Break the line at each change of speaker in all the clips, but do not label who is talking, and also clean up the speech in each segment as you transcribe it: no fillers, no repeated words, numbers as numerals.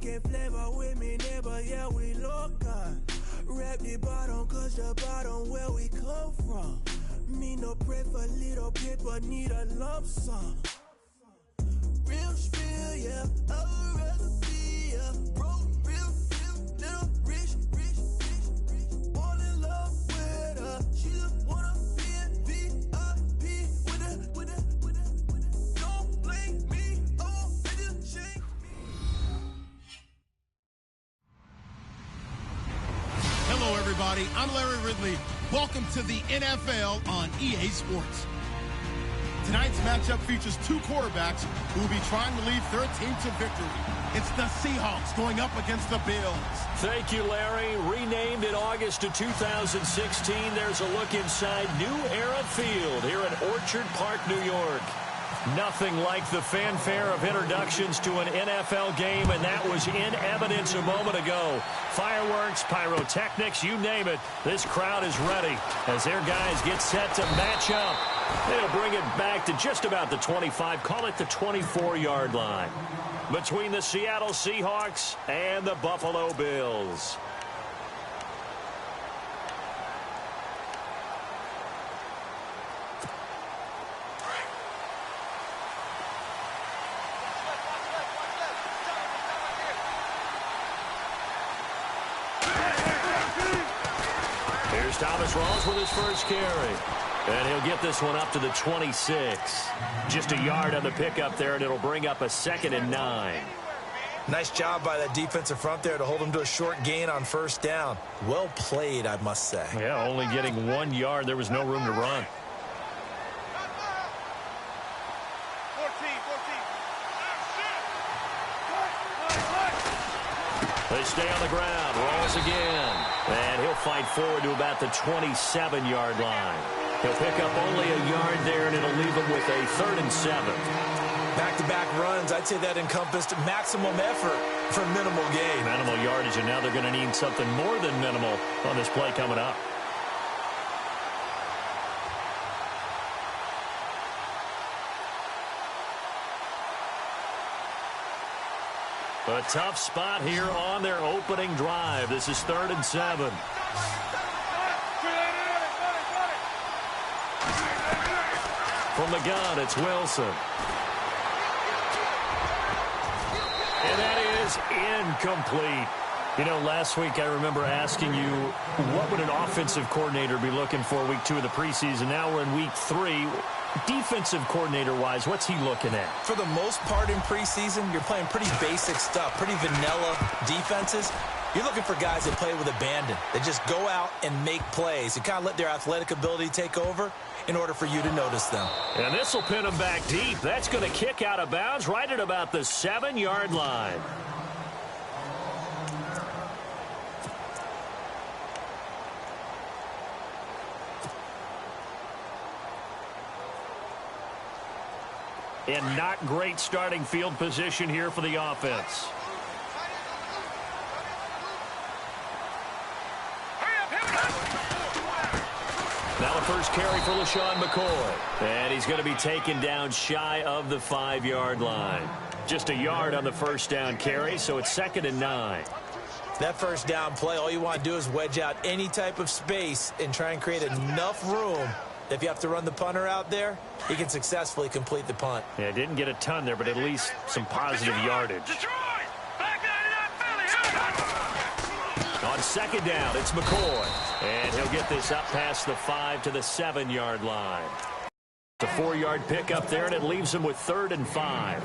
Chicken flavor with me, neighbor, yeah, we local. Rap the bottom, cause the bottom where we come from. Me no pray for little paper, need a lump sum. Real spill, yeah, I would rather be, yeah. Broke, real, little rich. All in love with her. She just wanna be in VIP with her. Don't blame me, oh, they just shake me.
Hello, everybody. I'm Larry Ridley. Welcome to the NFL on EA Sports. Tonight's matchup features two quarterbacks who will be trying to lead their team to victory. It's the Seahawks going up against the Bills.
Thank you, Larry. Renamed in August of 2016, there's a look inside New Era Field here at Orchard Park, New York. Nothing like the fanfare of introductions to an NFL game, and that was in evidence a moment ago. Fireworks, pyrotechnics, you name it. This crowd is ready as their guys get set to match up. They'll bring it back to just about the 25, call it the 24-yard line, between the Seattle Seahawks and the Buffalo Bills. Here's Thomas Rawls with his first carry. And he'll get this one up to the 26. Just a yard on the pickup there, and it'll bring up a 2nd and 9.
Nice job by that defensive front there to hold him to a short gain on first down. Well played, I must say.
Yeah, only getting 1 yard. There was no room to run. They stay on the ground. Rolls again. And he'll fight forward to about the 27-yard line. He'll pick up only a yard there, and it'll leave him with a 3rd and 7.
Back-to-back runs, I'd say that encompassed maximum effort for minimal gain.
Minimal yardage, and now they're going to need something more than minimal on this play coming up. A tough spot here on their opening drive. This is 3rd and 7. From the gun, it's Wilson. And that is incomplete. You know, last week I remember asking you, what would an offensive coordinator be looking for week 2 of the preseason? Now we're in week 3. Defensive coordinator-wise, what's he looking at?
For the most part in preseason, you're playing pretty basic stuff, pretty vanilla defenses. You're looking for guys that play with abandon, that just go out and make plays and kind of let their athletic ability take over in order for you to notice them.
And this will pin them back deep. That's going to kick out of bounds right at about the 7-yard line. And not great starting field position here for the offense. Now the first carry for LaShawn McCoy. And he's going to be taken down shy of the 5-yard line. Just a yard on the first down carry, so it's 2nd and 9.
That first down play, all you want to do is wedge out any type of space and try and create enough room. If you have to run the punter out there, he can successfully complete the punt.
Yeah, didn't get a ton there, but at least some positive yardage. On 2nd down, it's McCoy. And he'll get this up past the 5 to the 7-yard line. The 4-yard pickup there, and it leaves him with 3rd and 5.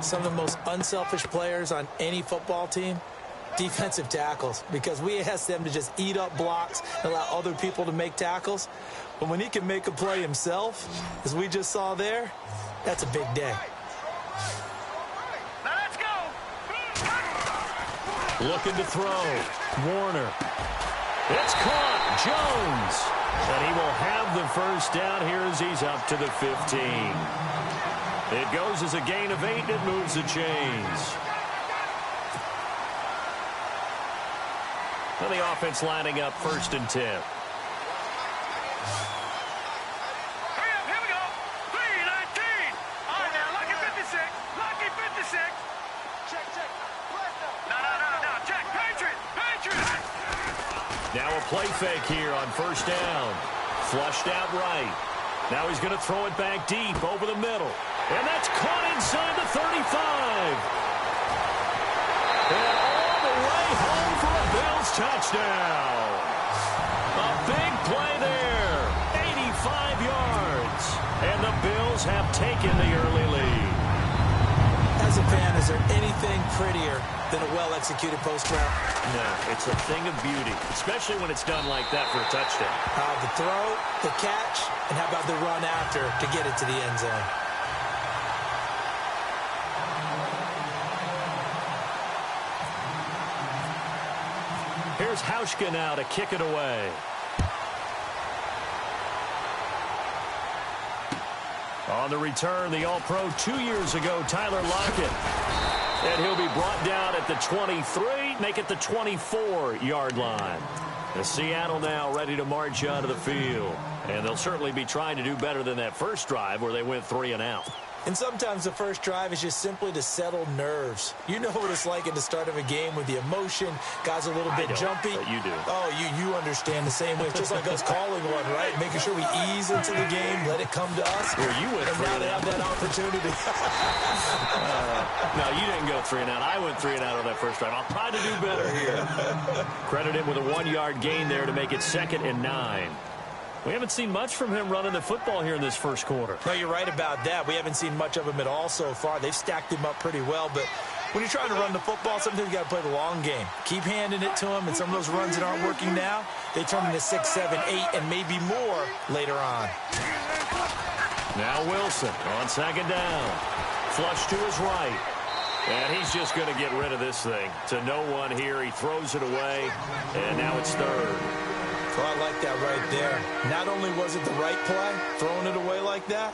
Some of the most unselfish players on any football team, defensive tackles, because we ask them to just eat up blocks and allow other people to make tackles. But when he can make a play himself, as we just saw there, that's a big day.
Now let's go.
Looking to throw. Warner. It's caught. Jones. And he will have the first down here as he's up to the 15. It goes as a gain of 8, and it moves the chains. And the offense lining up 1st and 10.
Here we go. 3-19. All right, now, lucky 56. Lucky 56. Check.
Now a play fake here on first down. Flushed out right. Now he's going to throw it back deep over the middle. And that's caught inside the 35. And all the way home for a Bills touchdown. A big play there. 85 yards. And the Bills have taken the early lead.
As a fan, is there anything prettier than a well-executed post route?
No, it's a thing of beauty, especially when it's done like that for a touchdown.
The throw, the catch, and how about the run after to get it to the end zone?
Here's Hauschka now to kick it away. On the return, the All-Pro 2 years ago, Tyler Lockett. And he'll be brought down at the 23, make it the 24-yard line. The Seattle now ready to march onto the field. And they'll certainly be trying to do better than that first drive where they went 3 and out.
And sometimes the first drive is just simply to settle nerves. You know what it's like at the start of a game with the emotion. Guys a little bit jumpy.
But you do.
Oh, you understand the same way. It's just like us calling one, right? Making sure we ease into the game, let it come to us.
Well, you went
and now they have that opportunity.
No, you didn't go 3 and out. I went 3 and out on that first drive. I'll try to do better here. Credit him with a 1-yard gain there to make it 2nd and 9. We haven't seen much from him running the football here in this first quarter.
No, you're right about that. We haven't seen much of him at all so far. They've stacked him up pretty well, but when you're trying to run the football, sometimes you got to play the long game. Keep handing it to him, and some of those runs that aren't working now, they turn into 6, 7, 8, and maybe more later on.
Now Wilson on 2nd down. Flush to his right. And he's just going to get rid of this thing. To no one here. He throws it away, and now it's 3rd.
Well, I like that right there. Not only was it the right play, throwing it away like that,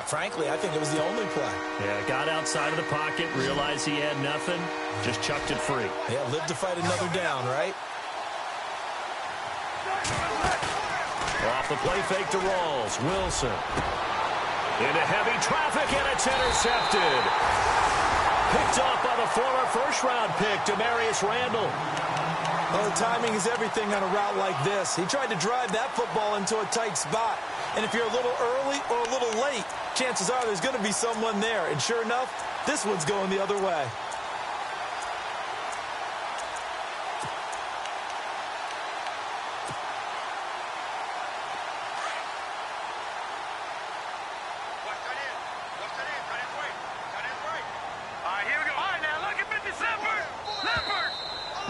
frankly, I think it was the only play.
Yeah, got outside of the pocket, realized he had nothing, just chucked it free.
Yeah, live to fight another down, right?
Off the play fake to Rawls. Wilson. Into heavy traffic, and it's intercepted. Picked off by the former first-round pick, Demarius Randall.
Well, the timing is everything on a route like this. He tried to drive that football into a tight spot. And if you're a little early or a little late, chances are there's going to be someone there. And sure enough, this one's going the other way.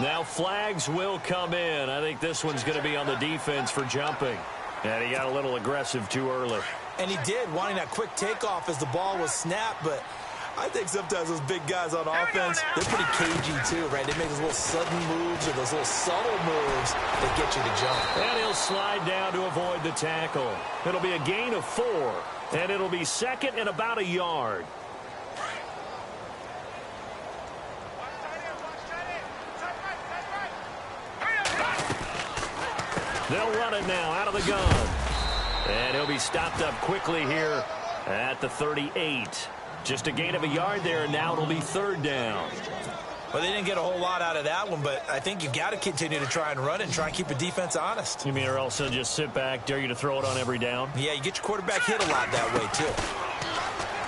Now flags will come in. I think this one's going to be on the defense for jumping. And he got a little aggressive too early.
And he did, wanting that quick takeoff as the ball was snapped. But I think sometimes those big guys on offense, they're pretty cagey too, right? They make those little sudden moves or those little subtle moves that get you to jump.
And he'll slide down to avoid the tackle. It'll be a gain of 4. And it'll be 2nd and about a yard. They'll run it now out of the gun. And he'll be stopped up quickly here at the 38. Just a gain of a yard there, and now it'll be 3rd down.
Well, they didn't get a whole lot out of that one, but I think you've got to continue to try and run it and try and keep the defense honest.
You mean or else they'll just sit back, dare you to throw it on every down?
Yeah, you get your quarterback hit a lot that way, too.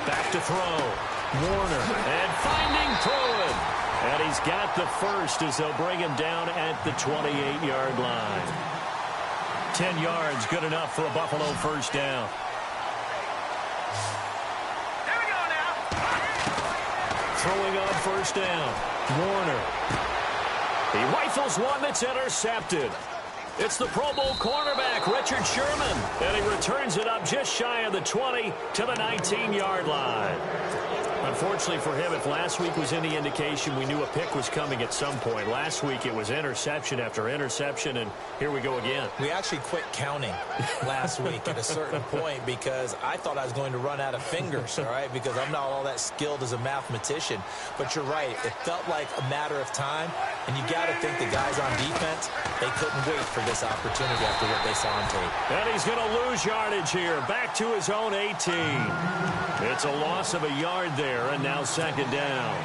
Back to throw. Warner. And finding Pruitt. And he's got the first as they'll bring him down at the 28-yard line. 10 yards, good enough for a Buffalo first down.
Here we go now.
Throwing on first down. Warner. He rifles one that's intercepted. It's the Pro Bowl cornerback, Richard Sherman. And he returns it up just shy of the 20 to the 19-yard line. Unfortunately for him, if last week was any indication, we knew a pick was coming at some point. Last week it was interception after interception, and here we go again.
We actually quit counting last week at a certain point because I thought I was going to run out of fingers, all right, because I'm not all that skilled as a mathematician. But you're right. It felt like a matter of time, and you got to think the guys on defense, they couldn't wait for this opportunity after what they saw on tape.
And he's going to lose yardage here, back to his own 18. It's a loss of a yard there, and now 2nd down.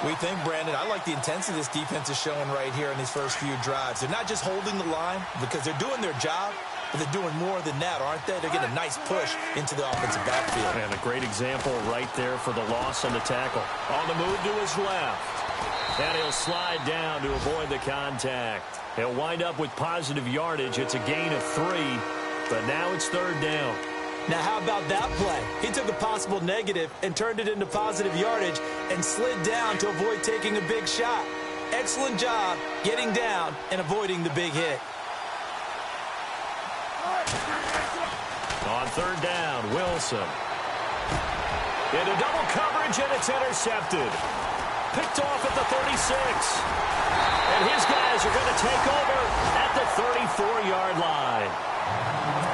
We think, Brandon, I like the intensity this defense is showing right here in these first few drives. They're not just holding the line because they're doing their job, but they're doing more than that, aren't they? They're getting a nice push into the offensive backfield.
And a great example right there for the loss on the tackle. On the move to his left. And he'll slide down to avoid the contact. He'll wind up with positive yardage. It's a gain of 3, but now it's 3rd down.
Now, how about that play? He took a possible negative and turned it into positive yardage and slid down to avoid taking a big shot. Excellent job getting down and avoiding the big hit.
On 3rd down, Wilson. Into double coverage, and it's intercepted. Picked off at the 36. And his guys are going to take over at the 34-yard line.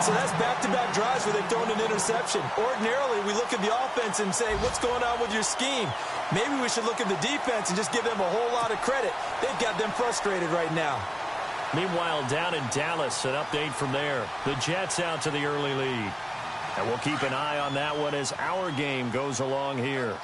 So that's back-to-back drives where they've thrown an interception. Ordinarily, we look at the offense and say, what's going on with your scheme? Maybe we should look at the defense and just give them a whole lot of credit. They've got them frustrated right now.
Meanwhile, down in Dallas, an update from there. The Jets out to the early lead. And we'll keep an eye on that one as our game goes along here.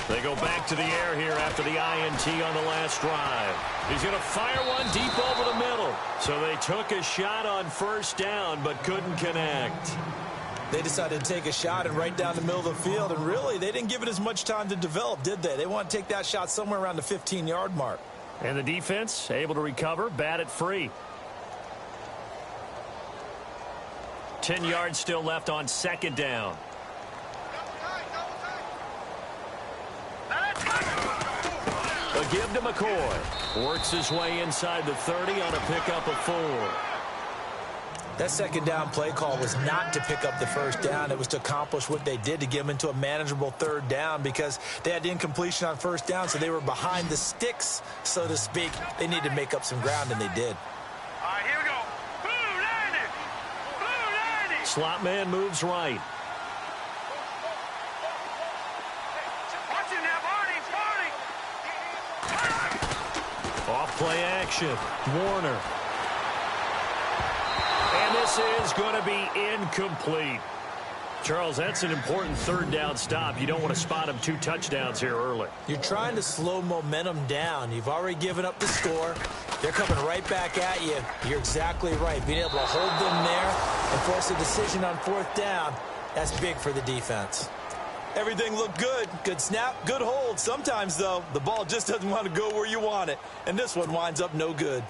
They go back to the air here after the INT on the last drive. He's going to fire one deep over the middle. So they took a shot on 1st down but couldn't connect.
They decided to take a shot and right down the middle of the field, and really, they didn't give it as much time to develop, did they? They want to take that shot somewhere around the 15-yard mark.
And the defense able to recover, bat it free. 10 yards still left on 2nd down. A give to McCoy. Works his way inside the 30 on a pickup of 4.
That 2nd down play call was not to pick up the 1st down. It was to accomplish what they did, to get them into a manageable 3rd down, because they had incompletion on 1st down, so they were behind the sticks, so to speak. They needed to make up some ground, and they did.
All right, here we go. Blue landing. Blue landing.
Slot man moves right.
Watch him now, Barney.
Off play action. Warner. And this is going to be incomplete. Charles, that's an important 3rd down stop. You don't want to spot him 2 touchdowns here early.
You're trying to slow momentum down. You've already given up the score. They're coming right back at you. You're exactly right. Being able to hold them there and force a decision on 4th down, that's big for the defense. Everything looked good. Good snap, good hold. Sometimes, though, the ball just doesn't want to go where you want it. And this one winds up no good.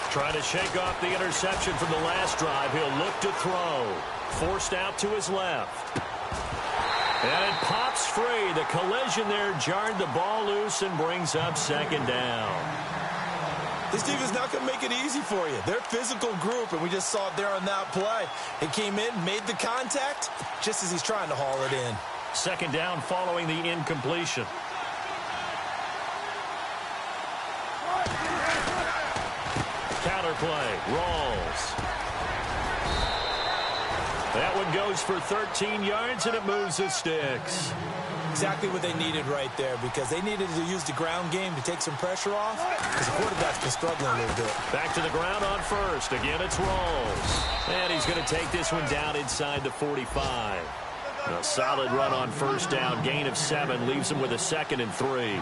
Trying to shake off the interception from the last drive. He'll look to throw. Forced out to his left. And it pops free. The collision there jarred the ball loose and brings up 2nd down.
This team is not going to make it easy for you. They're a physical group, and we just saw it there on that play. It came in, made the contact, just as he's trying to haul it in.
2nd down following the incompletion. Counterplay. Rawls. That one goes for 13 yards, and it moves the sticks.
Exactly what they needed right there, because they needed to use the ground game to take some pressure off, because the quarterback's been struggling a little bit.
Back to the ground on 1st. Again, it's Rawls. And he's going to take this one down inside the 45. A solid run on 1st down. Gain of 7 leaves him with a 2nd and 3.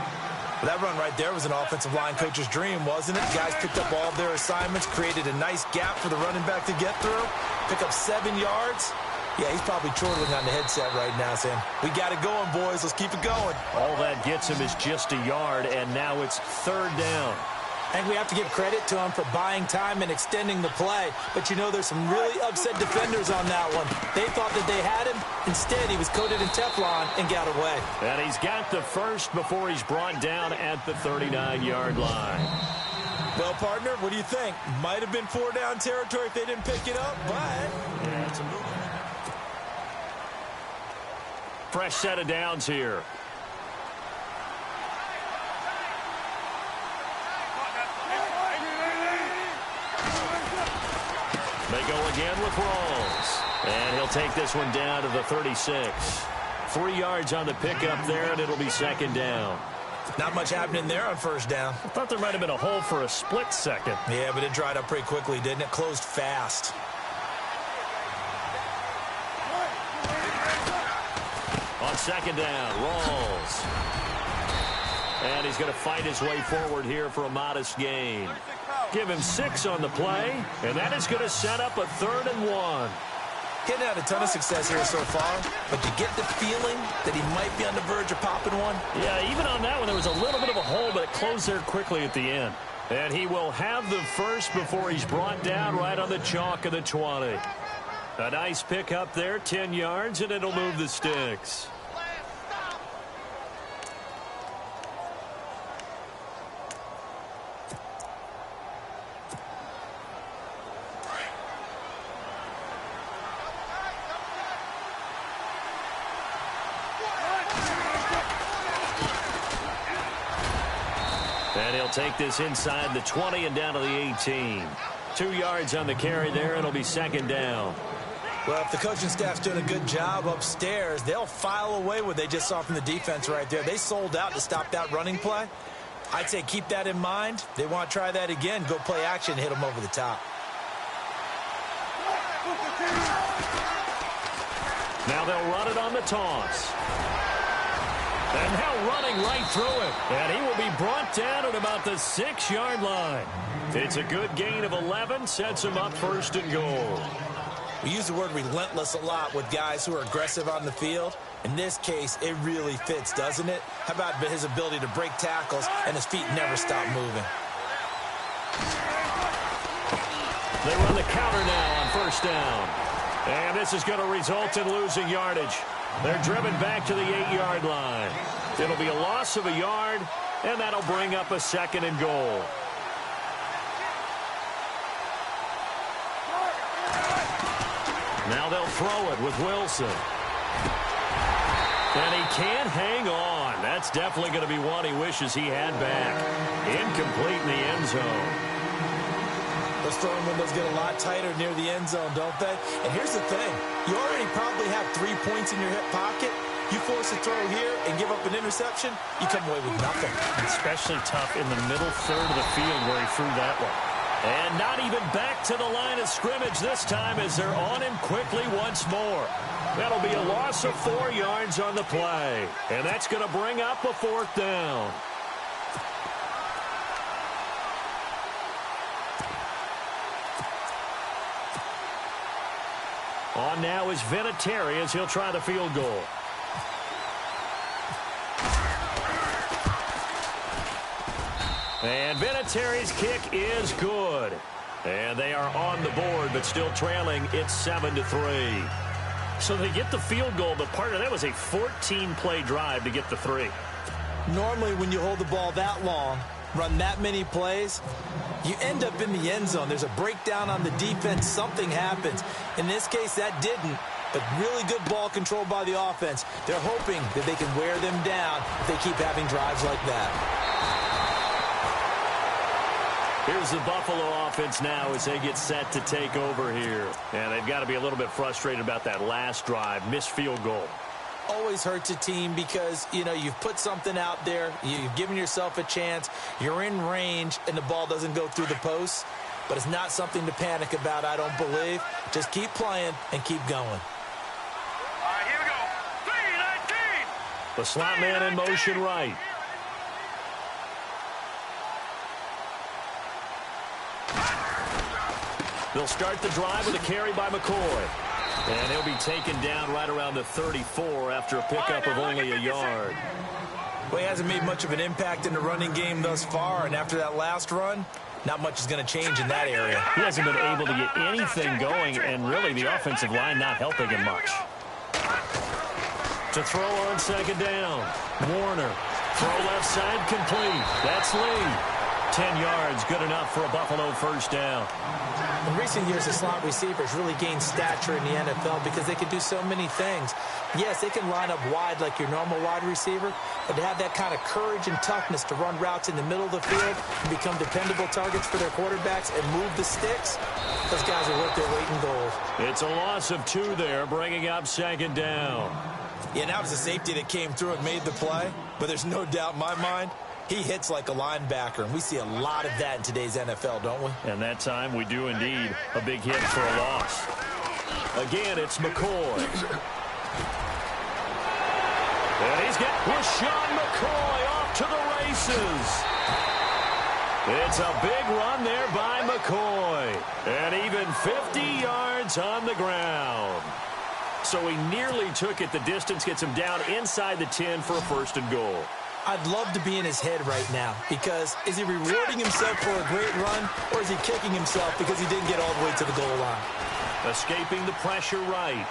Well, that run right there was an offensive line coach's dream, wasn't it? Guys picked up all of their assignments, created a nice gap for the running back to get through, pick up 7 yards. Yeah, he's probably chortling on the headset right now saying, we got it going, boys. Let's keep it going.
All that gets him is just a yard, and now it's 3rd down.
I think we have to give credit to him for buying time and extending the play. But, you know, there's some really upset defenders on that one. They thought that they had him. Instead, he was coated in Teflon and got away.
And he's got the first before he's brought down at the 39-yard line.
Well, partner, what do you think? Might have been 4 down territory if they didn't pick it up, but yeah, it's a move.
fresh set of downs here. They go again with Rawls. And he'll take this one down to the 36. 3 yards on the pickup there, and it'll be second down.
Not much happening there on first down.
I thought there might have been a hole for a split second.
Yeah, but it dried up pretty quickly, didn't it? Closed fast.
On second down, Rawls. And he's going to fight his way forward here for a modest gain. Give him 6 on the play, and that is going to set up a 3rd and 1.
Getting had a ton of success here so far, but you get the feeling that he might be on the verge of popping one.
Yeah, even on that one, there was a little bit of a hole, but it closed there quickly at the end. And he will have the first before he's brought down right on the chalk of the 20. A nice pick up there, 10 yards, and it'll move the sticks. And he'll take this inside the 20 and down to the 18. 2 yards on the carry there. It'll be second down.
Well, if the coaching staff's doing a good job upstairs, they'll file away what they just saw from the defense right there. They sold out to stop that running play. I'd say keep that in mind. They want to try that again. Go play action and hit them over the top.
Now they'll run it on the toss. And now running right through it. And he will be brought down at about the 6-yard line. It's a good gain of 11. Sets him up 1st and goal.
We use the word relentless a lot with guys who are aggressive on the field. In this case, it really fits, doesn't it? How about his ability to break tackles and his feet never stop moving?
They run the counter now on 1st down. And this is going to result in losing yardage. They're driven back to the 8-yard line. It'll be a loss of a yard, and that'll bring up a 2nd and goal. Now they'll throw it with Wilson. And he can't hang on. That's definitely going to be one he wishes he had back. Incomplete in the end zone.
Those throwing windows get a lot tighter near the end zone, don't they? And here's the thing. You already probably have 3 points in your hip pocket. You force a throw here and give up an interception, you come away with nothing.
Especially tough in the middle third of the field where he threw that one. And not even back to the line of scrimmage this time as they're on him quickly once more. That'll be a loss of 4 yards on the play. And that's going to bring up a 4th down. On now is Vinatieri as he'll try the field goal. And Vinatieri's kick is good. And they are on the board, but still trailing. It's 7-3. So they get the field goal, but part of that was a 14-play drive to get the 3.
Normally, when you hold the ball that long, run that many plays, you end up in the end zone. There's a breakdown on the defense. Something happens. In this case, that didn't. But really good ball control by the offense. They're hoping that they can wear them down if they keep having drives like that.
Here's the Buffalo offense now as they get set to take over here. And they've got to be a little bit frustrated about that last drive, missed field goal.
Always hurts a team because, you know, you've put something out there, you've given yourself a chance, you're in range, and the ball doesn't go through the posts. But it's not something to panic about, I don't believe. Just keep playing and keep going.
All right, here we go. 3-19.
The slot man in motion right. They'll start the drive with a carry by McCoy. And he'll be taken down right around the 34 after a pickup of only a yard.
Well, he hasn't made much of an impact in the running game thus far, and after that last run, not much is going to change in that area.
He hasn't been able to get anything going, and really the offensive line not helping him much. To throw on 2nd down, Warner. Throw left side complete. That's Lee. 10 yards, good enough for a Buffalo first down.
In recent years, the slot receivers really gained stature in the NFL because they can do so many things. Yes, they can line up wide like your normal wide receiver, but to have that kind of courage and toughness to run routes in the middle of the field and become dependable targets for their quarterbacks and move the sticks, those guys are worth their weight in gold.
It's a loss of 2 there, bringing up second down.
Yeah, now it's a safety that came through and made the play, but there's no doubt in my mind, he hits like a linebacker, and we see a lot of that in today's NFL, don't we?
And that time we do indeed. A big hit for a loss. Again, it's McCoy. And he's got LaShawn McCoy off to the races. It's a big run there by McCoy. And even 50 yards on the ground. So he nearly took it the distance, gets him down inside the 10 for a first and goal.
I'd love to be in his head right now because is he rewarding himself for a great run or is he kicking himself because he didn't get all the way to the goal line?
Escaping the pressure right.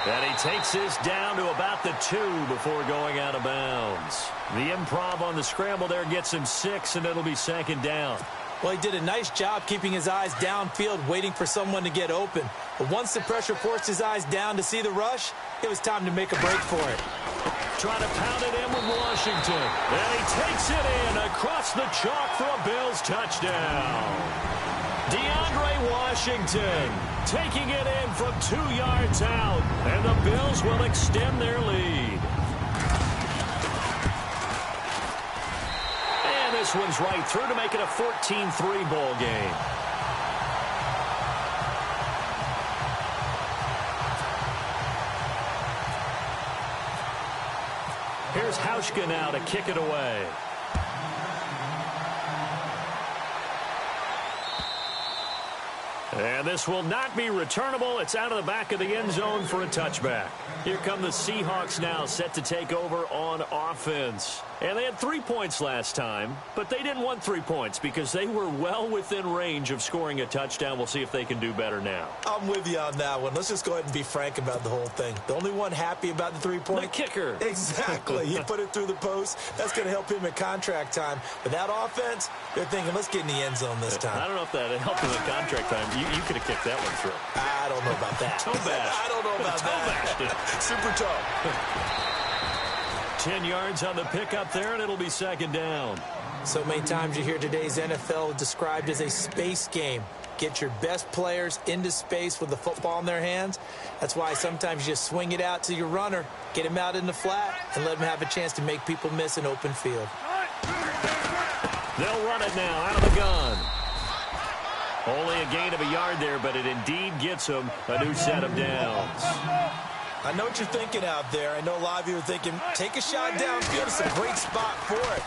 And he takes this down to about the 2 before going out of bounds. The improv on the scramble there gets him 6, and it'll be second down.
Well, he did a nice job keeping his eyes downfield, waiting for someone to get open. But once the pressure forced his eyes down to see the rush, it was time to make a break for it.
Trying to pound it in with Washington. And he takes it in across the chalk for a Bills touchdown. DeAndre Washington taking it in from 2 yards out. And the Bills will extend their lead. And this one's right through to make it a 14-3 ball game. Here's Hauschka now to kick it away. And this will not be returnable. It's out of the back of the end zone for a touchback. Here come the Seahawks now, set to take over on offense. And they had 3 points last time, but they didn't want 3 points because they were well within range of scoring a touchdown. We'll see if they can do better now.
I'm with you on that one. Let's just go ahead and be frank about the whole thing. The only one happy about the 3-point?
The kicker.
Exactly. He put it through the post. That's going to help him at contract time. But that offense, they're thinking, let's get in the end zone this time.
I don't know if that helped him at contract time. You could have kicked that one through.
I don't know about that.
Toe bash.
I don't know about
that.
Super toe.
10 yards on the pickup there, and it'll be second down.
So many times you hear today's NFL described as a space game. Get your best players into space with the football in their hands. That's why sometimes you just swing it out to your runner, get him out in the flat, and let him have a chance to make people miss an open field.
They'll run it now out of the gun. Only a gain of a yard there, but it indeed gets them a new set of downs.
I know what you're thinking out there. I know a lot of you are thinking, take a shot downfield. It's a great spot for it.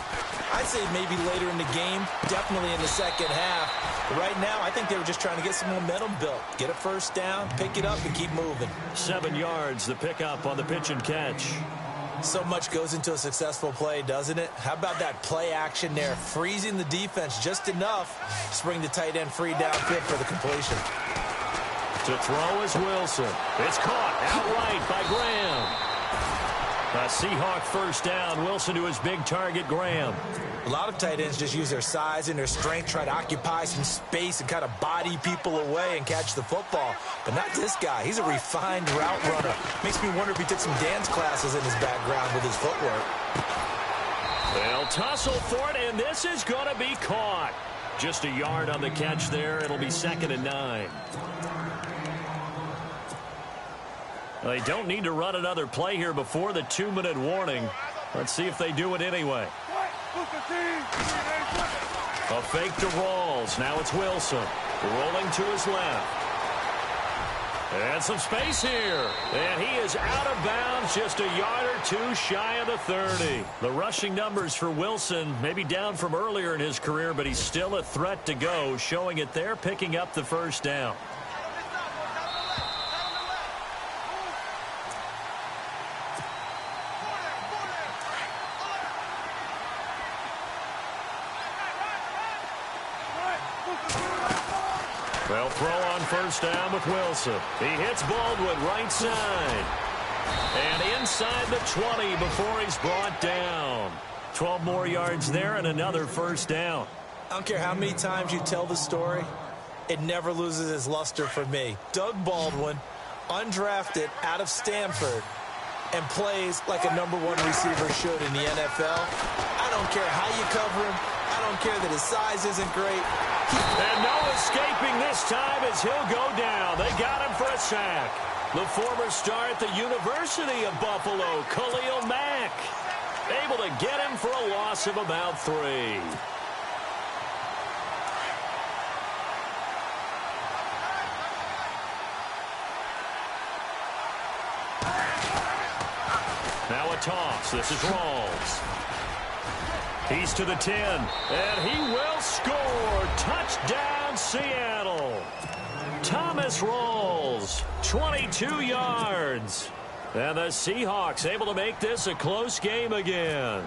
I'd say maybe later in the game, definitely in the second half. But right now, I think they were just trying to get some momentum built. Get a first down, pick it up, and keep moving.
7 yards, the pickup on the pitch and catch.
So much goes into a successful play, doesn't it? How about that play action there? Freezing the defense just enough to bring the tight end free downfield for the completion.
To throw is Wilson. It's caught outright by Graham. A Seahawk first down. Wilson to his big target, Graham.
A lot of tight ends just use their size and their strength, try to occupy some space and kind of body people away and catch the football. But not this guy. He's a refined route runner. Makes me wonder if he took some dance classes in his background with his footwork.
They'll tussle for it, and this is going to be caught. Just a yard on the catch there. It'll be 2nd and 9. They don't need to run another play here before the 2-minute warning. Let's see if they do it anyway. A fake to Rawls. Now it's Wilson. Rolling to his left. And some space here. And he is out of bounds, just a yard or 2 shy of the 30. The rushing numbers for Wilson maybe down from earlier in his career, but he's still a threat to go, showing it there, picking up the first down. They'll throw on first down with Wilson. He hits Baldwin right side. And inside the 20 before he's brought down. 12 more yards there and another first down.
I don't care how many times you tell the story, it never loses its luster for me. Doug Baldwin, undrafted out of Stanford, and plays like a #1 receiver should in the NFL. I don't care how you cover him. I don't care that his size isn't great.
And no escaping this time as he'll go down. They got him for a sack. The former star at the University of Buffalo, Khalil Mack, able to get him for a loss of about 3. Now a toss. This is Rawls. He's to the 10, and he will score. Touchdown, Seattle. Thomas Rawls, 22 yards. And the Seahawks able to make this a close game again.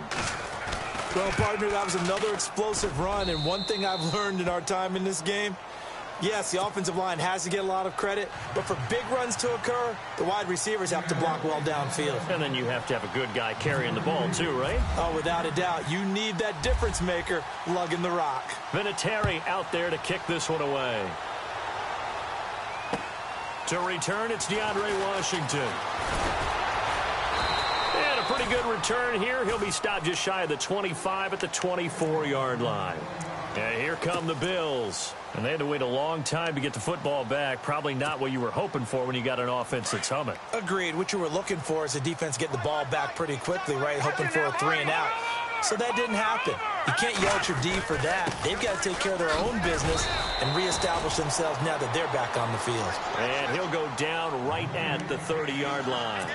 Well, partner, that was another explosive run, and one thing I've learned in our time in this game, yes, the offensive line has to get a lot of credit, but for big runs to occur, the wide receivers have to block well downfield.
And then you have to have a good guy carrying the ball too, right?
Oh, without a doubt. You need that difference maker lugging the rock.
Vinatieri out there to kick this one away. To return, it's DeAndre Washington. And a pretty good return here. He'll be stopped just shy of the 25 at the 24-yard line. And here come the Bills. And they had to wait a long time to get the football back. Probably not what you were hoping for when you got an offense that's humming.
Agreed. What you were looking for is the defense getting the ball back pretty quickly, right? Hoping for a 3-and-out. So that didn't happen. You can't yell at your D for that. They've got to take care of their own business and reestablish themselves now that they're back on the field.
And he'll go down right at the 30-yard line.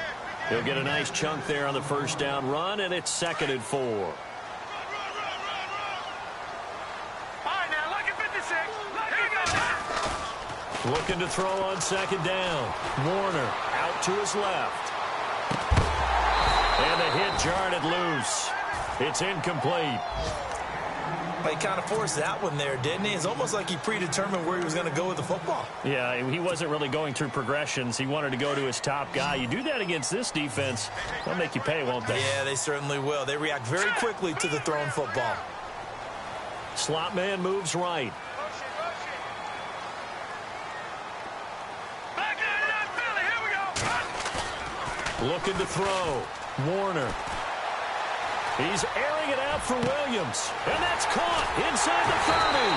He'll get a nice chunk there on the first down run, and it's 2nd and 4. Looking to throw on 2nd down. Warner out to his left. And the hit jarred it loose. It's incomplete.
Well, he kind of forced that one there, didn't he? It's almost like he predetermined where he was going to go with the football.
Yeah, he wasn't really going through progressions. He wanted to go to his top guy. You do that against this defense, they'll make you pay, won't they?
Yeah, they certainly will. They react very quickly to the thrown football.
Slot man moves right. Looking to throw. Warner. He's airing it out for Williams. And that's caught inside the 30.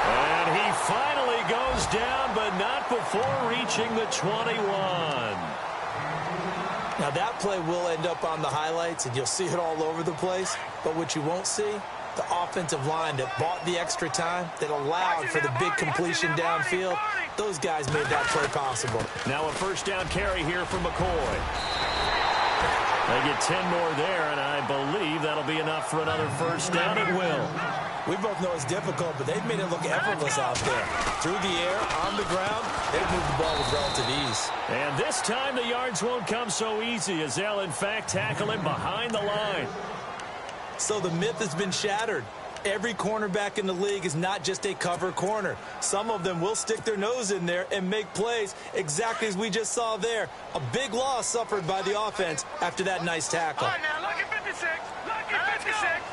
And he finally goes down, but not before reaching the 21.
Now that play will end up on the highlights, and you'll see it all over the place. But what you won't see, the offensive line that bought the extra time, that allowed for the big completion downfield, those guys made that play possible.
Now a first down carry here for McCoy. They get 10 more there, and I believe that'll be enough for another first down. It will.
We both know it's difficult, but they've made it look effortless out there. Through the air, on the ground, they've moved the ball with relative ease.
And this time the yards won't come so easy as they'll, in fact, tackle him behind the line.
So the myth has been shattered. Every cornerback in the league is not just a cover corner. Some of them will stick their nose in there and make plays exactly as we just saw there. A big loss suffered by the offense after that nice tackle.
All right, now, lucky 56. Lucky 56.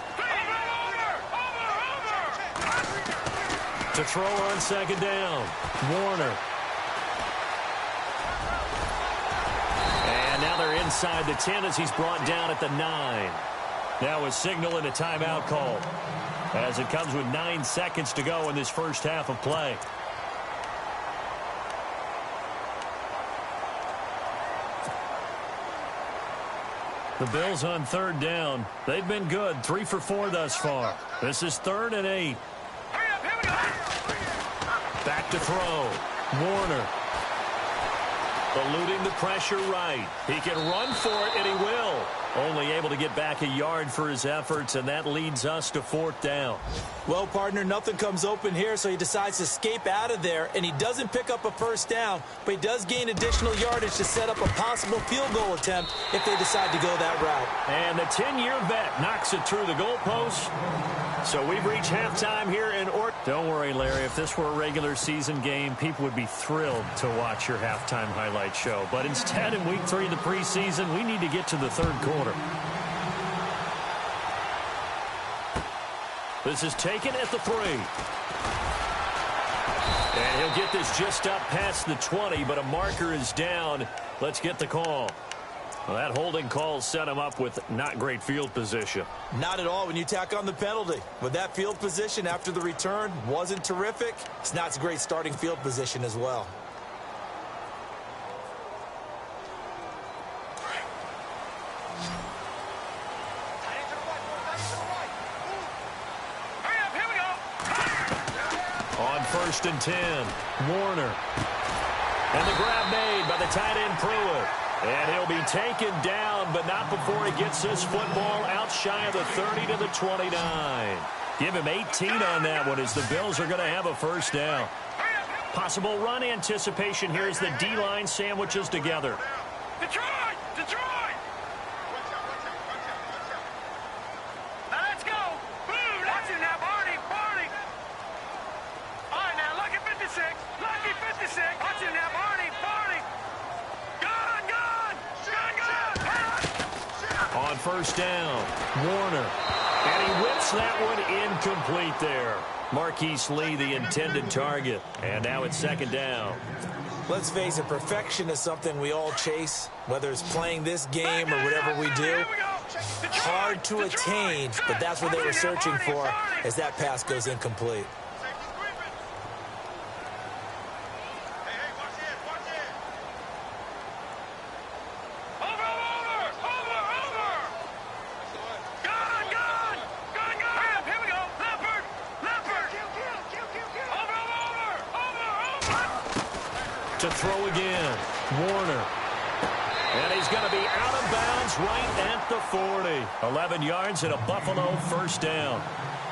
To throw on 2nd down. Warner. And now they're inside the 10 as he's brought down at the 9. Now a signal and a timeout call, as it comes with 9 seconds to go in this first half of play. The Bills on 3rd down. They've been good, 3 for 4 thus far. This is 3rd and 8. Back to throw. Warner. Eluding the pressure right. He can run for it, and he will. Only able to get back a yard for his efforts, and that leads us to 4th down.
Well, partner, nothing comes open here, so he decides to escape out of there, and he doesn't pick up a first down, but he does gain additional yardage to set up a possible field goal attempt if they decide to go that route.
And the 10-year vet knocks it through the goalpost. So we've reached halftime here in Orton. Don't worry, Larry. If this were a regular season game, people would be thrilled to watch your halftime highlight show. But instead, in week 3 of the preseason, we need to get to the 3rd quarter. This is taken at the 3. And he'll get this just up past the 20, but a marker is down. Let's get the call. Well, that holding call set him up with not great field position.
Not at all when you tack on the penalty. With that field position after the return wasn't terrific, it's not a great starting field position as well.
On 1st and 10, Warner. And the grab made by the tight end Pruitt. And he'll be taken down, but not before he gets this football out shy of the 30 to the 29. Give him 18 on that one as the Bills are going to have a first down. Possible run anticipation here as the D-line sandwiches together.
Detroit! Detroit! Now let's go! Boom! Watch it now, Barney! Barney! All right, now, lucky 56. Lucky 56. Watch it now, Barney! Barney! Gun! Gun! Gun! Gun!
On 1st down, Warner. And he whips that one incomplete there. Marquise Lee, the intended target. And now it's 2nd down.
Let's face it, perfection is something we all chase, whether it's playing this game or whatever we do. Hard to attain, but that's what they were searching for as that pass goes incomplete.
To throw again, Warner. And he's going to be out of bounds right at the 40. 11 yards and a Buffalo 1st down.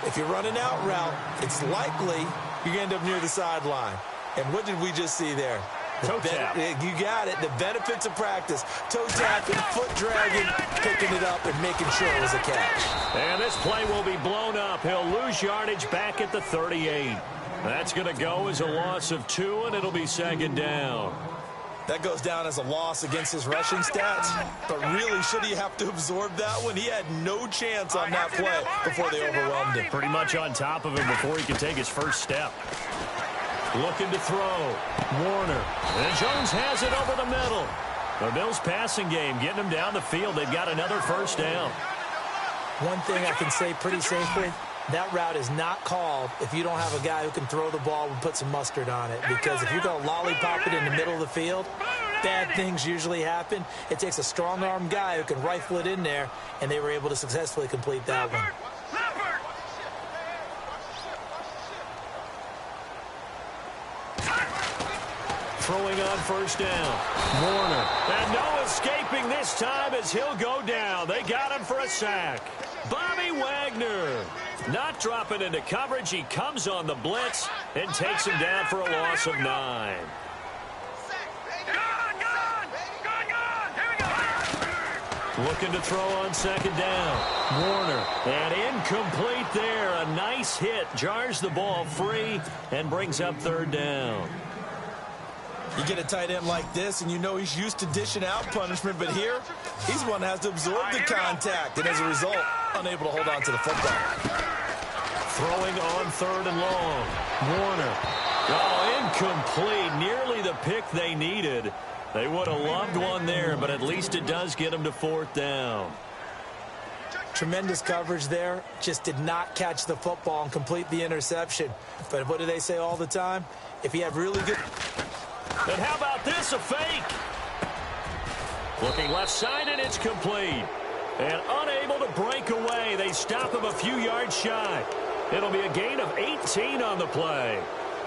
If you run an out route, it's likely you're going to end up near the sideline. And what did we just see there?
Toe tap.
You got it. The benefits of practice. Toe tapping, foot dragging, picking it up, and making sure it was a catch.
And this play will be blown up. He'll lose yardage back at the 38. That's going to go as a loss of 2, and it'll be 2nd down.
That goes down as a loss against his rushing stats. But really, should he have to absorb that one? He had no chance on that play before they overwhelmed him.
Pretty much on top of him before he could take his first step. Looking to throw. Warner. And Jones has it over the middle. The Bills passing game getting them down the field. They've got another 1st down.
One thing I can say pretty safely, that route is not called if you don't have a guy who can throw the ball and put some mustard on it. Because if you're going to lollipop it in the middle of the field, bad things usually happen. It takes a strong-armed guy who can rifle it in there, and they were able to successfully complete that one.
Throwing on 1st down. Warner. And no escaping this time as he'll go down. They got him for a sack. Bobby Wagner. Not dropping into coverage. He comes on the blitz and takes him down for a loss of 9. Looking to throw on 2nd down. Warner. And incomplete there. A nice hit. Jars the ball free and brings up 3rd down.
You get a tight end like this, and you know he's used to dishing out punishment, but here, he's one that has to absorb the contact, and as a result, unable to hold on to the football.
Throwing on 3rd and long. Warner. Oh, incomplete. Nearly the pick they needed. They would have loved one there, but at least it does get them to 4th down.
Tremendous coverage there. Just did not catch the football and complete the interception. But what do they say all the time? If you have really good...
And how about this, a fake? Looking left side, and it's complete. And unable to break away. They stop him a few yards shy. It'll be a gain of 18 on the play.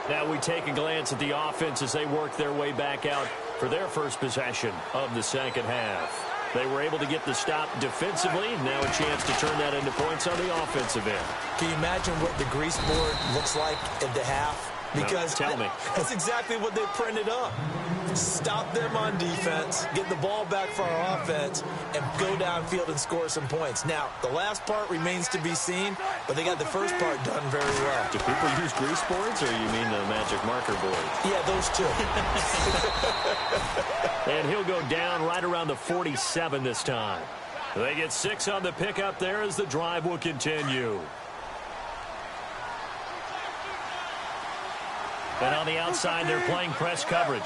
Now we take a glance at the offense as they work their way back out for their first possession of the 2nd half. They were able to get the stop defensively. Now a chance to turn that into points on the offensive end.
Can you imagine what the grease board looks like at the half? Because
no, tell me.
That's exactly what they printed up. Stop them on defense, get the ball back for our offense, and go downfield and score some points. Now, the last part remains to be seen, but they got the first part done very well.
Do people use grease boards, or you mean the magic marker board?
Yeah, those two.
And he'll go down right around the 47 this time. They get 6 on the pickup there as the drive will continue. And on the outside, they're playing press coverage.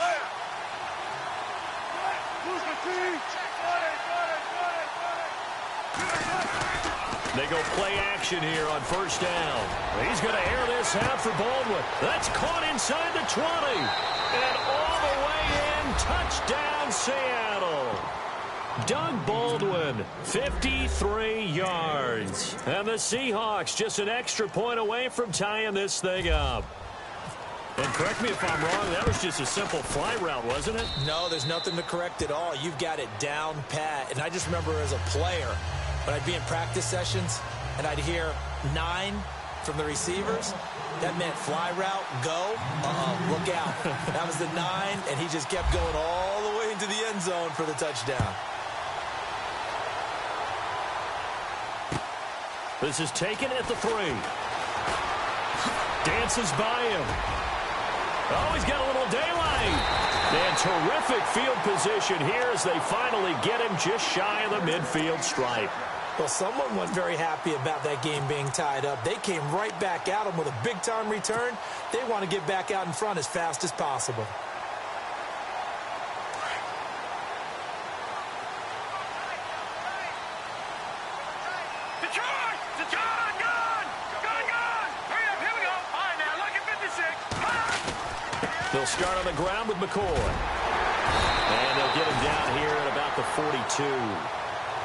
They go play action here on first down. He's going to air this out for Baldwin. That's caught inside the 20. And all the way in, touchdown Seattle. Doug Baldwin, 53 yards. And the Seahawks just an extra point away from tying this thing up. And correct me if I'm wrong, that was just a simple fly route, wasn't it?
No, there's nothing to correct at all. You've got it down pat. And I just remember as a player, when I'd be in practice sessions and I'd hear 9 from the receivers, that meant fly route, go, look out. That was the 9, and he just kept going all the way into the end zone for the touchdown.
This is taken at the 3. Dances by him. Oh, he's got a little daylight. And terrific field position here as they finally get him just shy of the midfield stripe.
Well, someone wasn't very happy about that game being tied up. They came right back at him with a big-time return. They want to get back out in front as fast as possible.
They'll start on the ground with McCoy. And they'll get him down here at about the 42.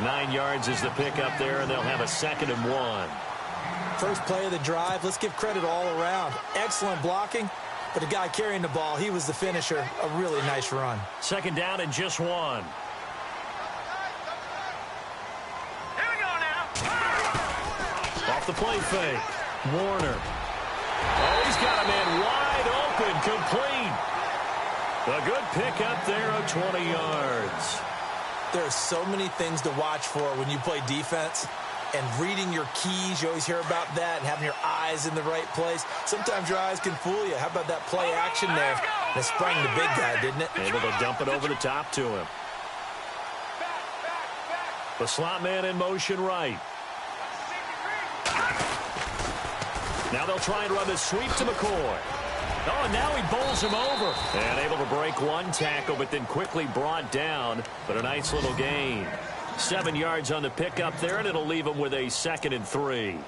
9 yards is the pickup there, and they'll have a 2nd and 1.
First play of the drive, let's give credit all around. Excellent blocking, but the guy carrying the ball, he was the finisher. A really nice run.
2nd down and just 1.
Here we go now.
Off the play fake. Warner. Oh, he's got a man wide open, complete. A good pickup there of 20 yards.
There are so many things to watch for when you play defense. And reading your keys, you always hear about that, and having your eyes in the right place. Sometimes your eyes can fool you. How about that play action there? That sprang the big guy, didn't it?
Able to dump it over the top to him. The slot man in motion right. Now they'll try and run this sweep to McCoy. Oh, and now he bowls him over. And able to break one tackle, but then quickly brought down. But a nice little gain. 7 yards on the pickup there, and it'll leave him with a 2nd and 3.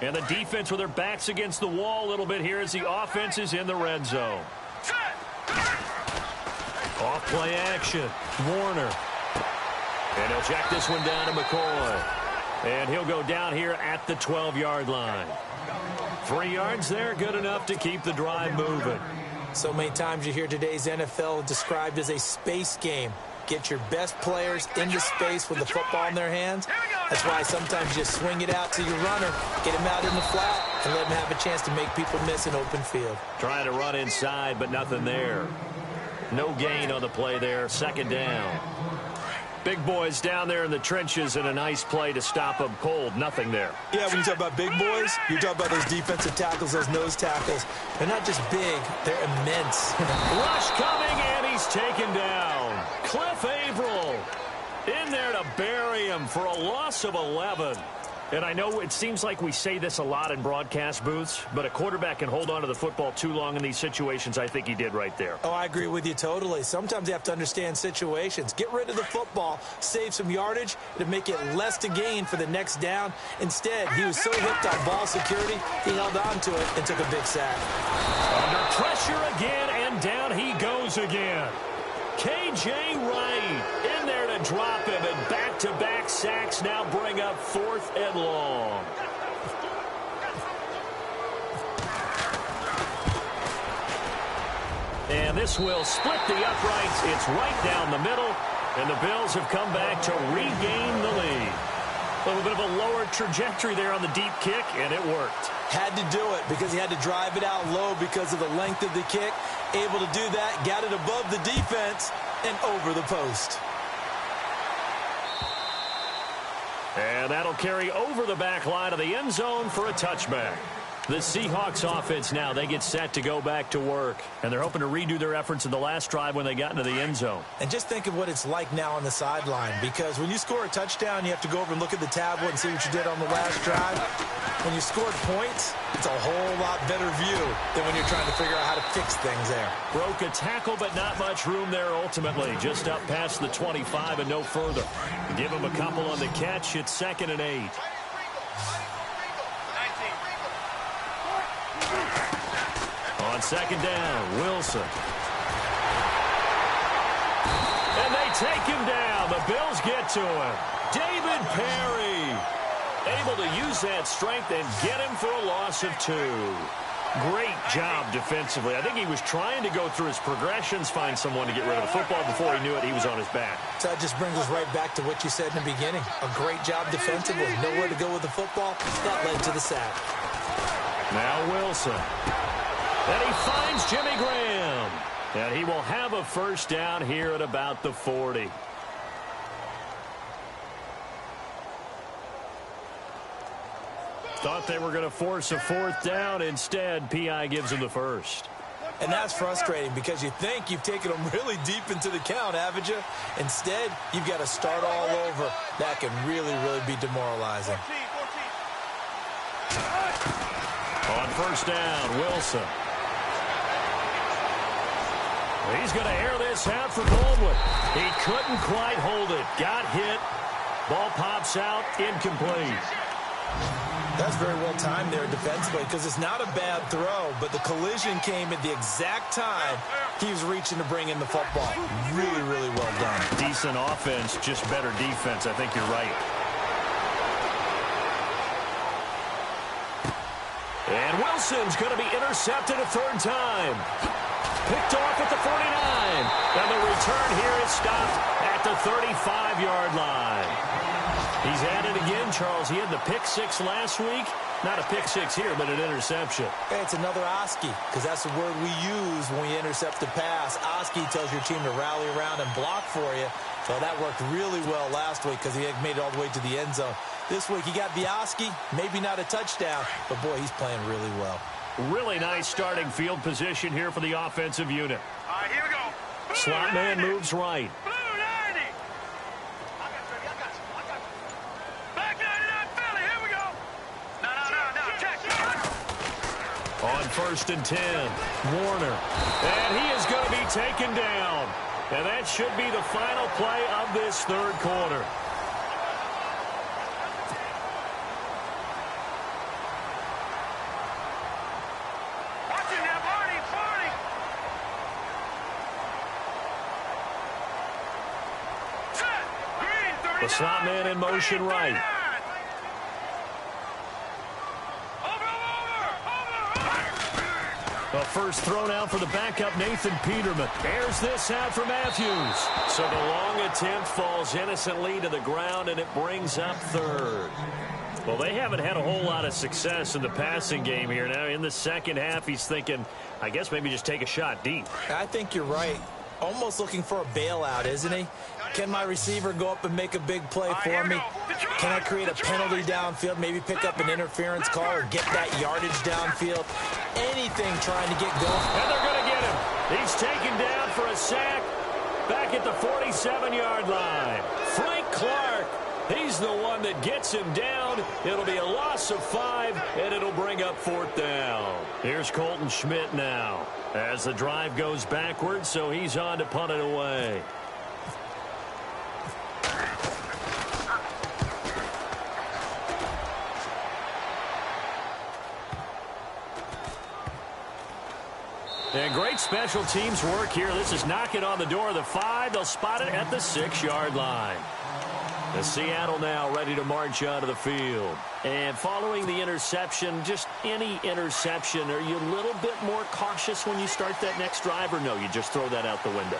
And the defense with their backs against the wall a little bit here as the offense is in the red zone. Off play action. Warner. And he'll check this one down to McCoy. And he'll go down here at the 12-yard line. 3 yards there, good enough to keep the drive moving.
So many times you hear today's NFL described as a space game. Get your best players into space with the football in their hands. That's why sometimes you just swing it out to your runner, get him out in the flat, and let him have a chance to make people miss an open field.
Trying to run inside, but nothing there. No gain on the play there. 2nd down. Big boys down there in the trenches, and a nice play to stop them cold. Nothing there.
Yeah, when you talk about big boys, you talk about those defensive tackles, those nose tackles. They're not just big, they're immense.
Rush coming, and he's taken down. Cliff Averill in there to bury him for a loss of 11. And I know it seems like we say this a lot in broadcast booths, but a quarterback can hold on to the football too long in these situations. I think he did right there.
Oh, I agree with you totally. Sometimes you have to understand situations. Get rid of the football, save some yardage to make it less to gain for the next down. Instead, he was so hipped on ball security, he held on to it and took a big sack.
Under pressure again, and down he goes again. K.J. Wright in there to drop him, and back-to-back sacks now bring up 4th and long. And this will split the uprights. It's right down the middle, and the Bills have come back to regain the lead. A little bit of a lower trajectory there on the deep kick, and it worked.
Had to do it because he had to drive it out low because of the length of the kick. Able to do that, got it above the defense and over the post.
And that'll carry over the back line of the end zone for a touchback. The Seahawks offense now, they get set to go back to work. And they're hoping to redo their efforts in the last drive when they got into the end zone.
And just think of what it's like now on the sideline, because when you score a touchdown, you have to go over and look at the tablet and see what you did on the last drive. When you scored points, it's a whole lot better view than when you're trying to figure out how to fix things there.
Broke a tackle, but not much room there ultimately. Just up past the 25 and no further. Give him a couple on the catch. It's 2nd and 8. On 2nd down, Wilson. And they take him down. The Bills get to him. David Perry able to use that strength and get him for a loss of 2. Great job defensively. I think he was trying to go through his progressions, find someone to get rid of the football. Before he knew it, he was on his back.
So that just brings us right back to what you said in the beginning. A great job defensively. Nowhere to go with the football. That led to the sack.
Now Wilson. And he finds Jimmy Graham. And he will have a first down here at about the 40. Thought they were going to force a 4th down. Instead, P.I. gives him the first.
And that's frustrating because you think you've taken them really deep into the count, haven't you? Instead, you've got to start all over. That can really, really be demoralizing.
On first down, Wilson. He's going to air this out for Baldwin. He couldn't quite hold it. Got hit. Ball pops out. Incomplete.
That's very well timed there defensively because it's not a bad throw, but the collision came at the exact time he was reaching to bring in the football. Really, really well done.
Decent offense, just better defense. I think you're right. And Wilson's going to be intercepted a 3rd time. Picked off at the 49. And the return here is stopped at the 35-yard line. He's at it again, Charles. He had the pick 6 last week. Not a pick 6 here, but an interception.
Hey, it's another Oski, because that's the word we use when we intercept a pass. Oski tells your team to rally around and block for you. So that worked really well last week because he had made it all the way to the end zone. This week he got the Oski, maybe not a touchdown, but boy, he's playing really well.
Really nice starting field position here for the offensive unit.
All right, here we go.
Slot man moves right.
Blue 90. Black 99 Philly, here we go. No, check.
On 1st and 10, Warner. And he is going to be taken down. And that should be the final play of this 3rd quarter. The slot man in motion right. The first throw now for the backup, Nathan Peterman. Airs this out for Matthews. So the long attempt falls innocently to the ground, and it brings up 3rd. Well, they haven't had a whole lot of success in the passing game here. Now, in the second half, he's thinking, I guess maybe just take a shot deep.
I think you're right. Almost looking for a bailout, isn't he? Can my receiver go up and make a big play for me? Can I create a penalty downfield, maybe pick up an interference call or get that yardage downfield? Anything trying to get going.
And they're going to get him. He's taken down for a sack back at the 47-yard line. Frank Clark, he's the one that gets him down. It'll be a loss of 5, and it'll bring up 4th down. Here's Colton Schmidt now as the drive goes backwards, so he's on to punt it away. And great special teams work here. This is knocking on the door of the 5. They'll spot it at the 6-yard line. The Seattle now ready to march out of the field. And following the interception, just any interception, are you a little bit more cautious when you start that next drive, or no, you just throw that out the window?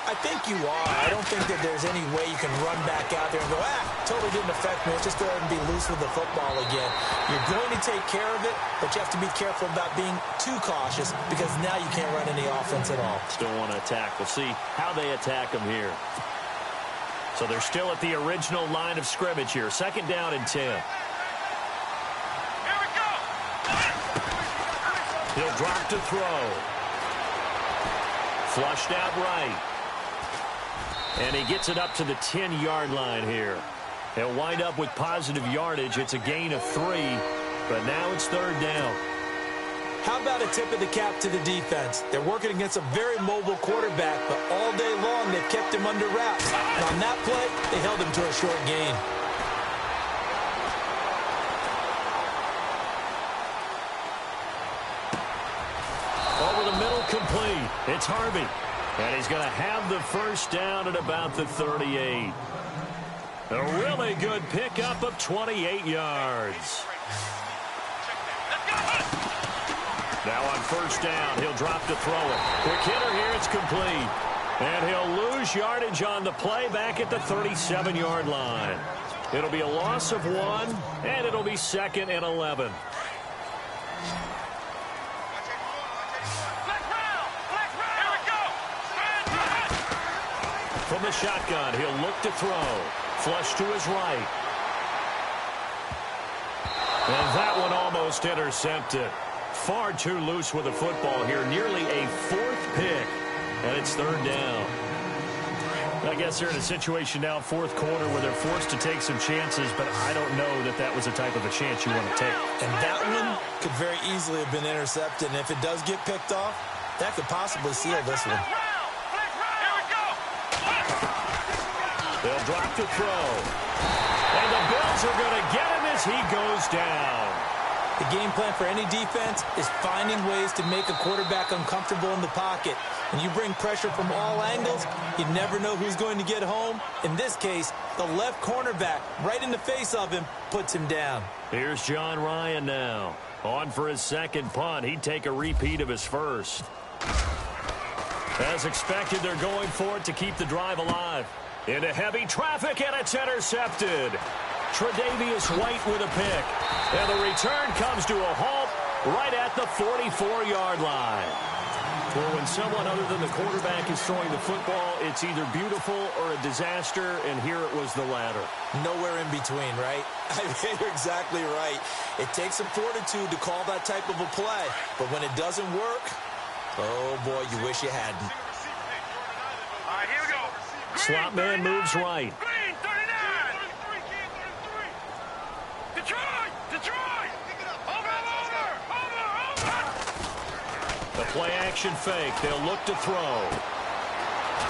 I think you are. I don't think that there's any way you can run back out there and go, totally didn't affect me. Let's just go ahead and be loose with the football again. You're going to take care of it, but you have to be careful about being too cautious because now you can't run any offense at all.
Still want to attack. We'll see how they attack them here. So they're still at the original line of scrimmage here. 2nd down and 10.
Here we go.
He'll drop to throw. Flushed out right. And he gets it up to the 10-yard line here. He'll wind up with positive yardage. It's a gain of 3, but now it's third down.
How about a tip of the cap to the defense? They're working against a very mobile quarterback, but all day long they've kept him under wraps. And on that play, they held him to a short gain.
Over the middle, complete. It's Harvey. And he's going to have the first down at about the 38. A really good pickup of 28 yards. Now on first down, he'll drop to throw it. Quick hitter here, it's complete. And he'll lose yardage on the play back at the 37-yard line. It'll be a loss of 1, and it'll be 2nd and 11. From the shotgun, he'll look to throw. Flush to his right. And that one almost intercepted. Far too loose with the football here. Nearly a 4th pick. And it's third down. I guess they're in a situation now, 4th quarter, where they're forced to take some chances, but I don't know that that was the type of a chance you want to take.
And that one could very easily have been intercepted. And if it does get picked off, that could possibly seal this one.
They'll drop to throw. And the Bills are going to get him as he goes down.
The game plan for any defense is finding ways to make a quarterback uncomfortable in the pocket. When you bring pressure from all angles, you never know who's going to get home. In this case, the left cornerback, right in the face of him, puts him down.
Here's John Ryan now. On for his second punt. He'd take a repeat of his first. As expected, they're going for it to keep the drive alive. Into heavy traffic, and it's intercepted. Tre'Davious White with a pick. And the return comes to a halt right at the 44-yard line. Well, when someone other than the quarterback is throwing the football, it's either beautiful or a disaster, and here it was the latter.
Nowhere in between, right? I mean, you're exactly right. It takes some fortitude to call that type of a play. But when it doesn't work, oh, boy, you wish you hadn't.
All right, here we go.
Slot man moves right.
Green, 39. Detroit! Detroit! Over!
The play-action fake. They'll look to throw.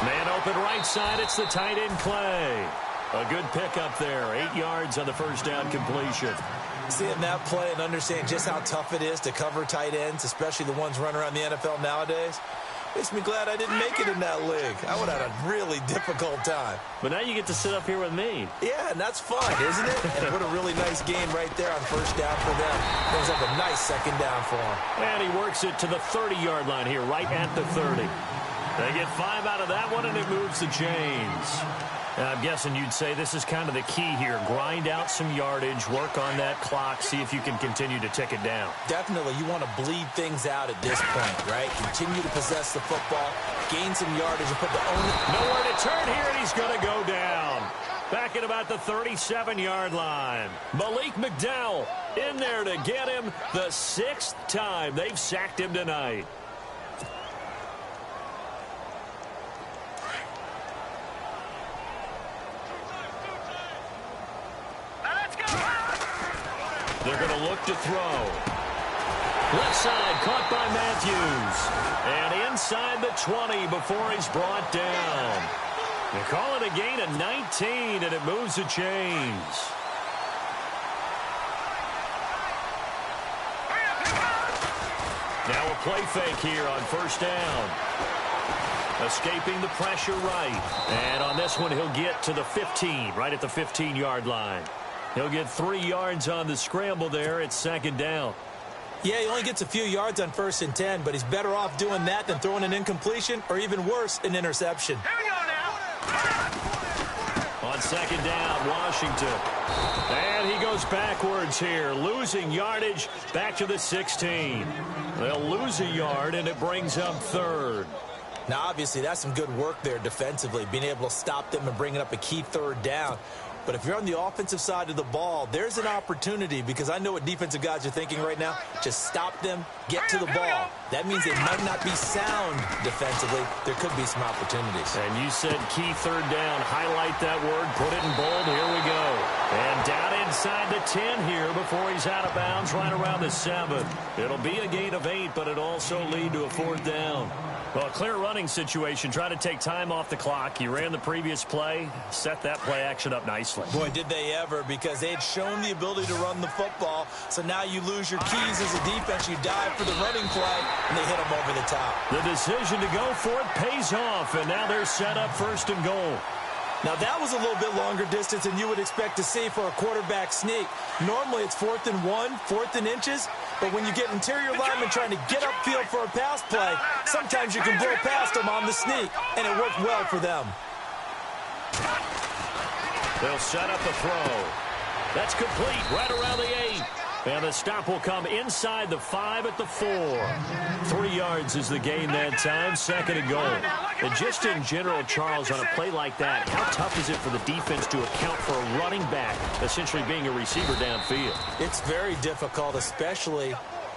Man open right side. It's the tight end Clay. A good pickup there. 8 yards on the first down completion.
Seeing that play and understanding just how tough it is to cover tight ends, especially the ones running around the NFL nowadays, makes me glad I didn't make it in that league. I would have had a really difficult time.
But now you get to sit up here with me.
Yeah, and that's fun, isn't it? And what a really nice game right there on first down for them. Brings up a nice second down for him.
And he works it to the 30-yard line here, right at the 30. They get 5 out of that one, and it moves the chains. And I'm guessing you'd say this is kind of the key here. Grind out some yardage, work on that clock, see if you can continue to tick it down.
Definitely, you want to bleed things out at this point, right? Continue to possess the football, gain some yardage, and put the onus.
Nowhere to turn here, and he's going to go down. Back at about the 37-yard line. Malik McDowell in there to get him the 6th time they've sacked him tonight. They're going to look to throw. Left side caught by Matthews. And inside the 20 before he's brought down. They call it a gain of 19, and it moves the chains. Now a play fake here on first down. Escaping the pressure right. And on this one, he'll get to the 15, right at the 15-yard line. He'll get 3 yards on the scramble there. It's second down.
Yeah, he only gets a few yards on 1st and 10, but he's better off doing that than throwing an incompletion or even worse, an interception.
Here we go now.
On second down, Washington. And he goes backwards here, losing yardage back to the 16. They'll lose a yard, and it brings up 3rd.
Now, obviously, that's some good work there defensively, being able to stop them and bringing up a key 3rd down. But if you're on the offensive side of the ball, there's an opportunity, because I know what defensive guys are thinking right now. Just stop them, get to the ball. That means they might not be sound defensively. There could be some opportunities.
And you said key third down. Highlight that word, put it in bold. Here we go. And down inside the 10 here before he's out of bounds, right around the 7. It'll be a gain of 8, but it'll also lead to a 4th down. Well, a clear running situation. Try to take time off the clock. He ran the previous play, set that play action up nicely.
Boy, did they ever, because they had shown the ability to run the football. So now you lose your keys as a defense. You dive for the running play, and they hit them over the top.
The decision to go for it pays off, and now they're set up 1st and goal.
Now, that was a little bit longer distance than you would expect to see for a quarterback sneak. Normally, it's 4th and 1, 4th and inches. But when you get interior linemen trying to get upfield for a pass play, sometimes you can blow past them on the sneak, and it worked well for them.
They'll set up the throw. That's complete right around the 8. And the stop will come inside the 5 at the 4. 3 yards is the gain that time, 2nd and goal. And just in general, Charles, on a play like that, how tough is it for the defense to account for a running back essentially being a receiver downfield?
It's very difficult, especially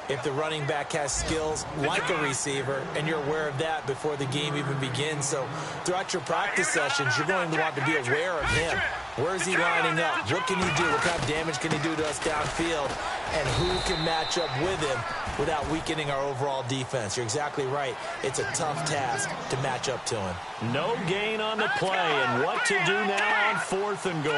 if the running back has skills like a receiver, and you're aware of that before the game even begins. So throughout your practice sessions, you're going to want to be aware of him. Where is he lining up? What can he do? What kind of damage can he do to us downfield? And who can match up with him without weakening our overall defense? You're exactly right. It's a tough task to match up to him.
No gain on the play, and what to do now on 4th and goal.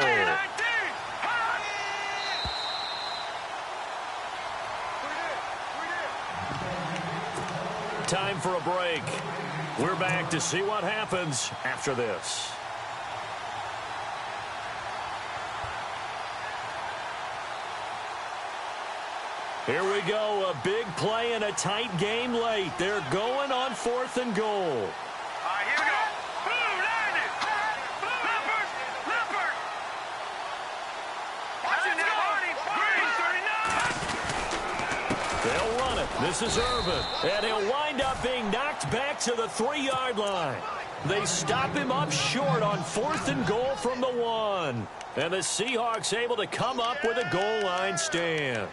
Time for a break. We're back to see what happens after this. Here we go, a big play and a tight game late. They're going on 4th and goal.
All right, here we go. Boom, landed. Leopard. Watching that, Green, 39.
They'll run it. This is Irvin. And he'll wind up being knocked back to the 3-yard line. They stop him up short on 4th and goal from the 1. And the Seahawks able to come up with a goal line stand.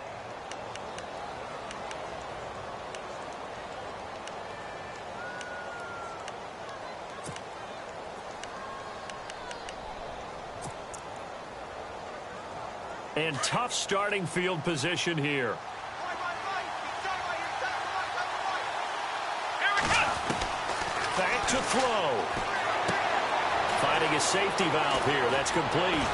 And tough starting field position here. Back to throw. Finding a safety valve here. That's complete.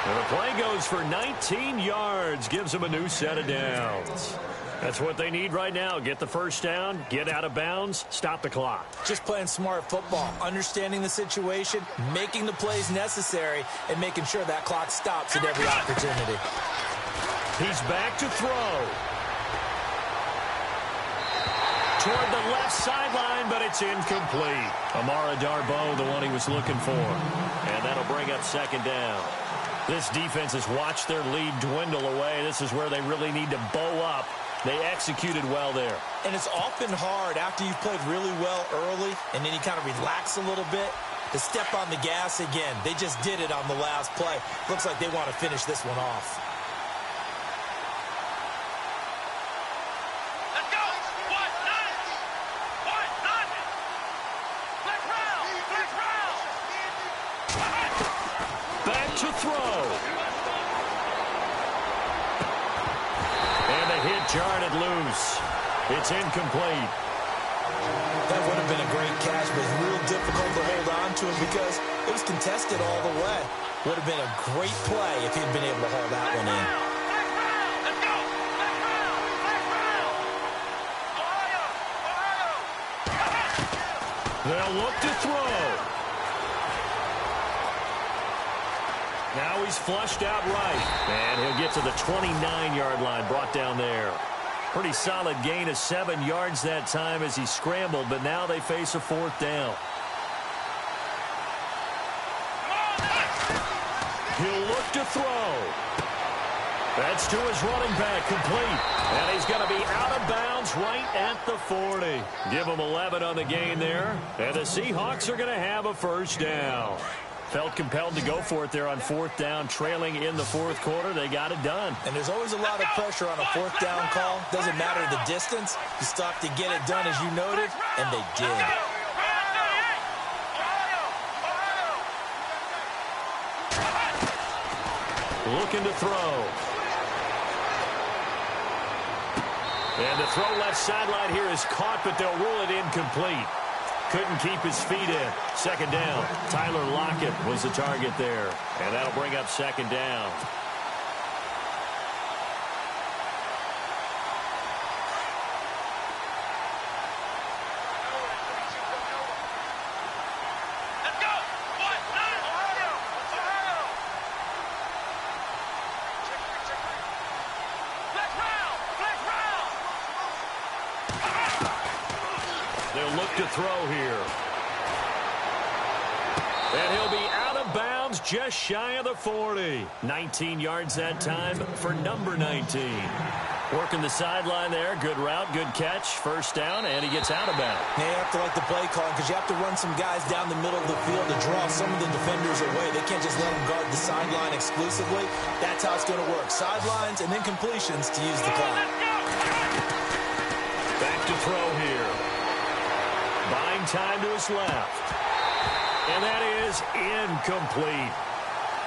And the play goes for 19 yards. Gives them a new set of downs. That's what they need right now. Get the 1st down, get out of bounds, stop the clock.
Just playing smart football, understanding the situation, making the plays necessary, and making sure that clock stops at every opportunity.
He's back to throw. Toward the left sideline, but it's incomplete. Amara Darboh, the one he was looking for. And that'll bring up 2nd down. This defense has watched their lead dwindle away. This is where they really need to bow up. They executed well there.
And it's often hard after you've played really well early and then you kind of relax a little bit to step on the gas again. They just did it on the last play. Looks like they want to finish this one off.
Let's go. What? Nothing. Let's round.
Back to throw. Jarred it loose. It's incomplete.
That would have been a great catch, but it's real difficult to hold on to him because it was contested all the way. Would have been a great play if he'd been able to hold that one in.
Let's go. Ohio.
They'll look to throw. Now he's flushed out right. And he'll get to the 29-yard line, brought down there. Pretty solid gain of 7 yards that time as he scrambled, but now they face a 4th down. He'll look to throw. That's to his running back, complete. And he's going to be out of bounds right at the 40. Give him 11 on the gain there. And the Seahawks are going to have a 1st down. Felt compelled to go for it there on fourth down, trailing in the fourth quarter. They got it done.
And there's always a lot of pressure on a fourth down call. Doesn't matter the distance. You stop to get it done, as you noted, and they did.
Looking to throw. And the throw left sideline here is caught, but they'll rule it incomplete. Couldn't keep his feet in. Second down. Tyler Lockett was the target there. And that'll bring up second down. They'll look to throw here. And he'll be out of bounds just shy of the 40. 19 yards that time for number 19. Working the sideline there. Good route, good catch. First down, and he gets out of bounds.
Now you have to like the play call because you have to run some guys down the middle of the field to draw some of the defenders away. They can't just let them guard the sideline exclusively. That's how it's going to work. Sidelines and then completions to use the clock.
Back to throw here. Buying time to his left. And that is incomplete.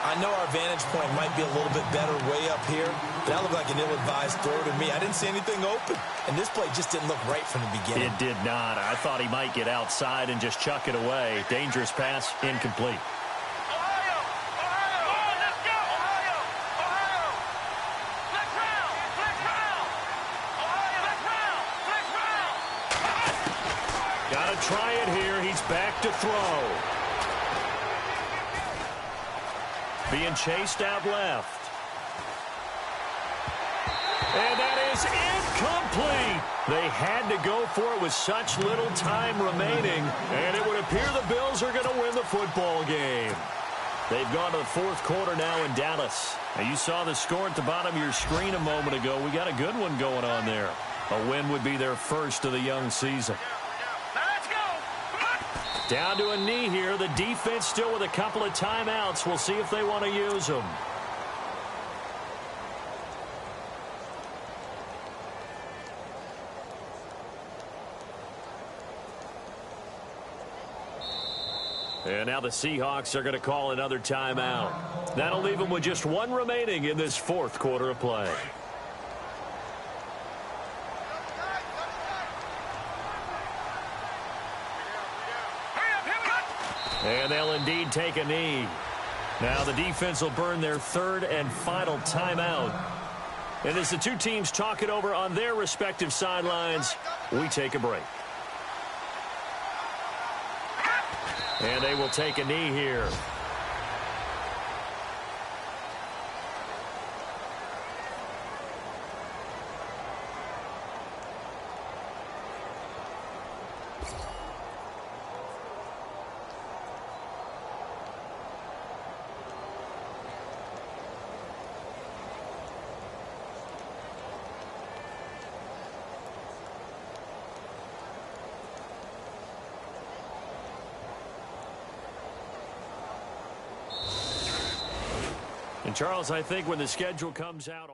I know our vantage point might be a little bit better way up here, but that looked like an ill-advised throw to me. I didn't see anything open, and this play just didn't look right from the beginning.
It did not. I thought he might get outside and just chuck it away. Dangerous pass, incomplete. Got to try it here. He's back to throw. Being chased out left. And that is incomplete. They had to go for it with such little time remaining. And it would appear the Bills are going to win the football game. They've gone to the fourth quarter now in Dallas. Now you saw the score at the bottom of your screen a moment ago. We got a good one going on there. A win would be their first of the young season. Down to a knee here. The defense still with a couple of timeouts. We'll see if they want to use them. And now the Seahawks are going to call another timeout. That'll leave them with just one remaining in this fourth quarter of play. And they'll indeed take a knee. Now the defense will burn their third and final timeout. And as the two teams talk it over on their respective sidelines, we take a break. And they will take a knee here. And, Charles, I think when the schedule comes out...